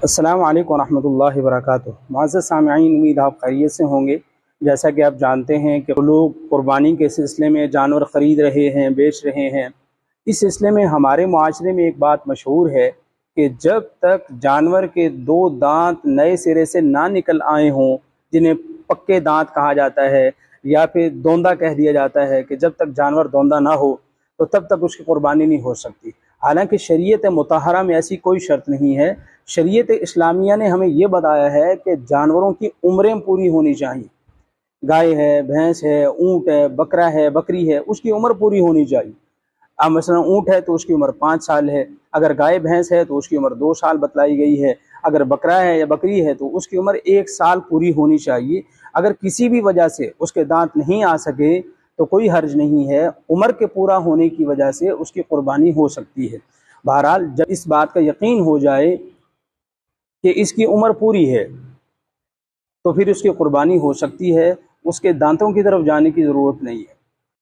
السلام علیکم ورحمۃ اللہ وبرکاتہ۔ معزز سامعین، امید آپ خیریت سے ہوں گے۔ جیسا کہ آپ جانتے ہیں کہ لوگ قربانی کے سلسلے میں جانور خرید رہے ہیں، بیچ رہے ہیں۔ اس سلسلے میں ہمارے معاشرے میں ایک بات مشہور ہے کہ جب تک جانور کے دو دانت نئے سرے سے نہ نکل آئے ہوں، جنہیں پکے دانت کہا جاتا ہے یا پھر دوندا کہہ دیا جاتا ہے، کہ جب تک جانور دوندا نہ ہو تو تب تک اس کی قربانی نہیں ہو سکتی۔ حالانکہ شریعت مطہرہ میں ایسی کوئی شرط نہیں ہے۔ شریعت اسلامیہ نے ہمیں یہ بتایا ہے کہ جانوروں کی عمریں پوری ہونی چاہیے۔ گائے ہے، بھینس ہے، اونٹ ہے، بکرا ہے، بکری ہے، اس کی عمر پوری ہونی چاہیے۔ اب مثلا اونٹ ہے تو اس کی عمر 5 سال ہے، اگر گائے بھینس ہے تو اس کی عمر 2 سال بتلائی گئی ہے، اگر بکرا ہے یا بکری ہے تو اس کی عمر 1 سال پوری ہونی چاہیے۔ اگر کسی بھی وجہ سے اس کے دانت نہیں آ سکے تو کوئی حرج نہیں ہے، عمر کے پورا ہونے کی وجہ سے اس کی قربانی ہو سکتی ہے۔ بہرحال جب اس بات کا یقین ہو جائے کہ اس کی عمر پوری ہے تو پھر اس کی قربانی ہو سکتی ہے، اس کے دانتوں کی طرف جانے کی ضرورت نہیں ہے۔